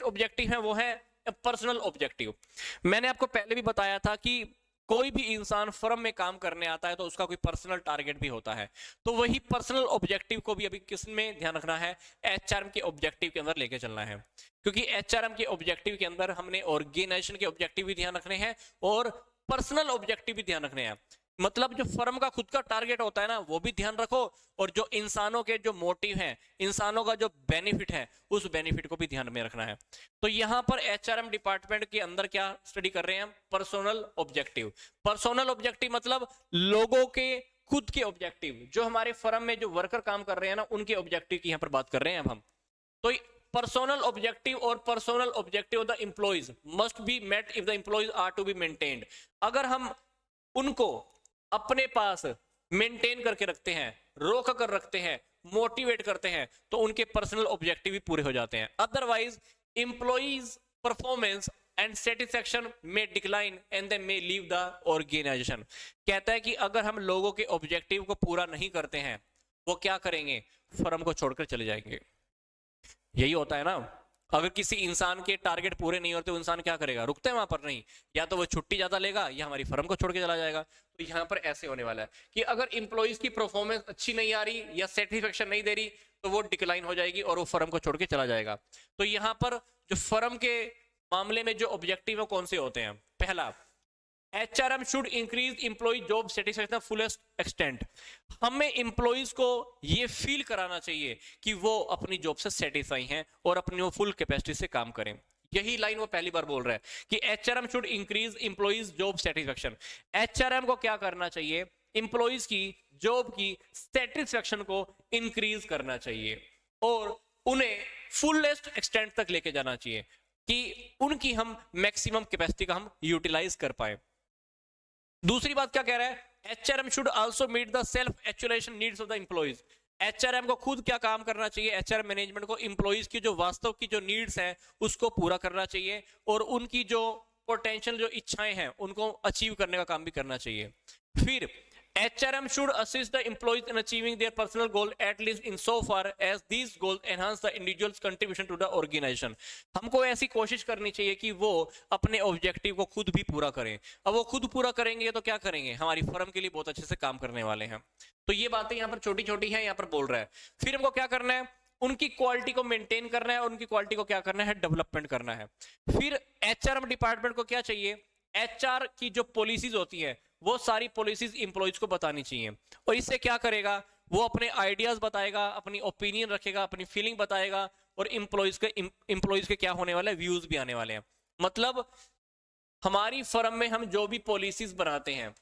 Next objective है वो है पर्सनल ऑब्जेक्टिव। मैंने आपको पहले भी बताया था कि कोई भी इंसान फर्म में काम करने आता है तो उसका कोई पर्सनल टारगेट भी होता है, तो वही पर्सनल ऑब्जेक्टिव को भी अभी किस में ध्यान रखना है, एचआरएम के ऑब्जेक्टिव के अंदर लेके चलना है। क्योंकि एचआरएम के ऑब्जेक्टिव के अंदर हमने ऑर्गेनाइजेशन के ऑब्जेक्टिव भी ध्यान रखने हैं और पर्सनल ऑब्जेक्टिव भी ध्यान रखने हैं। मतलब जो फर्म का खुद का टारगेट होता है ना वो भी ध्यान रखो, और जो इंसानों के जो मोटिव हैं, इंसानों का जो बेनिफिट है, उस बेनिफिट को भी ध्यान में रखना है। तो यहां पर एचआरएम डिपार्टमेंट के अंदर क्या स्टडी कर रहे हैं हम, पर्सनल ऑब्जेक्टिव। पर्सनल ऑब्जेक्टिव मतलब लोगों के खुद के ऑब्जेक्टिव, जो हमारे फर्म में जो वर्कर काम कर रहे हैं ना उनके ऑब्जेक्टिव की यहां पर बात कर रहे हैं अब हम। तो पर्सनल ऑब्जेक्टिव और personal objective of the employees must be met if the employees are to be maintained. अगर हम उनको अपने पास मेंटेन करके रखते हैं, रोक कर रखते हैं, मोटिवेट करते हैं, तो उनके पर्सनल ऑब्जेक्टिव भी पूरे हो जाते हैं। Otherwise employees performance and satisfaction में decline and they may leave the organisation. कहता है कि अगर हम लोगों के ऑब्जेक्टिव को पूरा नहीं करते हैं, वो क्या करेंगे, फर्म को छोड़कर चले जाएंगे। यही होता है ना, अगर किसी इंसान के टारगेट पूरे नहीं होते, इंसान क्या करेगा, रुकते हैं वहां पर नहीं, या तो वो छुट्टी ज्यादा लेगा या हमारी फर्म को छोड़ के चला जाएगा। तो यहाँ पर ऐसे होने वाला है कि अगर इंप्लॉइज की परफॉर्मेंस अच्छी नहीं आ रही या सेटिस्फेक्शन नहीं दे रही, तो वो डिक्लाइन हो जाएगी और वो फर्म को छोड़ के चला जाएगा। तो यहाँ पर जो फर्म के मामले में जो ऑब्जेक्टिव है कौन से होते हैं, पहला, HRM should increase employee job satisfaction fullest extent. हमें एम्प्लॉइज को ये फील कराना चाहिए कि वो अपनी जॉब से सेटिस्फाई हैं और अपनी वो फुल कैपेसिटी से काम करें। यही लाइन वो पहली बार बोल रहा है कि HRM should increase employees job satisfaction. HRM को क्या करना चाहिए, एम्प्लॉइज की जॉब की सेटिस्फेक्शन को इंक्रीज करना चाहिए और उन्हें फुलेस्ट एक्सटेंट तक लेके जाना चाहिए कि उनकी हम मैक्सिमम कैपेसिटी का हम यूटिलाइज कर पाए। दूसरी बात क्या कह रहा है, HRM should also meet the self actualization needs of the employees. HRM को खुद क्या काम करना चाहिए, HRM मैनेजमेंट को एम्प्लॉइज की जो वास्तव की जो नीड्स हैं उसको पूरा करना चाहिए और उनकी जो पोटेंशियल जो इच्छाएं हैं उनको अचीव करने का काम भी करना चाहिए। फिर HRM should assist the employees in achieving their personal goal at least in so far as these goals enhance the individual's contribution to the organization। हमको ऐसी कोशिश करनी चाहिए कि वो अपने ऑब्जेक्टिव को खुद भी पूरा करें। अब वो खुद पूरा करेंगे तो क्या करेंगे, हमारी फर्म के लिए बहुत अच्छे से काम करने वाले हैं। तो ये बातें यहाँ पर छोटी छोटी हैं, यहाँ पर बोल रहा है। फिर हमको क्या करना है, उनकी क्वालिटी को मेंटेन करना है और उनकी क्वालिटी को क्या करना है, डेवलपमेंट करना है। फिर HRM डिपार्टमेंट को क्या चाहिए, HR की जो पॉलिसीज होती है वो सारी पॉलिसीज इंप्लॉइज को बतानी चाहिए और इससे क्या करेगा, वो अपने आइडियाज बताएगा, अपनी ओपिनियन रखेगा, अपनी फीलिंग बताएगा और इंप्लॉइज के क्या होने वाले हैं, व्यूज भी आने वाले हैं। मतलब हमारी फर्म में हम जो भी पॉलिसीज बनाते हैं,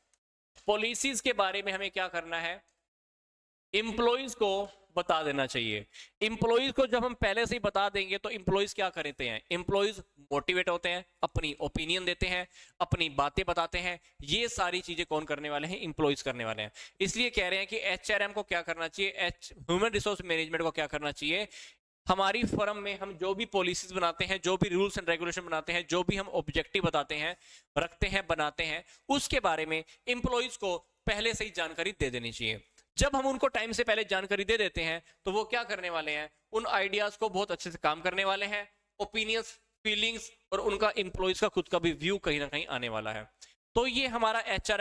पॉलिसीज के बारे में हमें क्या करना है, इंप्लॉइज को बता देना चाहिए। इंप्लॉइज को जब हम पहले से ही बता देंगे तो इंप्लॉइज क्या करते हैं, इंप्लॉइज मोटिवेट होते हैं, अपनी ओपिनियन देते हैं, अपनी बातें बताते हैं। ये सारी चीजें कौन करने वाले हैं, इंप्लॉइज करने वाले हैं। इसलिए कह रहे हैं कि HRM को क्या करना चाहिए, ह्यूमन रिसोर्स मैनेजमेंट को क्या करना चाहिए, हमारी फर्म में हम जो भी पॉलिसीज बनाते हैं, जो भी रूल्स एंड रेगुलेशन बनाते हैं, जो भी हम ऑब्जेक्टिव बताते हैं, रखते हैं, बनाते हैं, उसके बारे में इंप्लॉइज को पहले से ही जानकारी दे देनी चाहिए। जब हम उनको टाइम से पहले जानकारी दे देते हैं तो वो क्या करने वाले हैं, उन आइडियाज को बहुत अच्छे से काम करने वाले हैं, ओपिनियंस, फीलिंग्स और उनका इंप्लॉइज का खुद का भी व्यू कहीं ना कहीं आने वाला है। तो ये हमारा HRM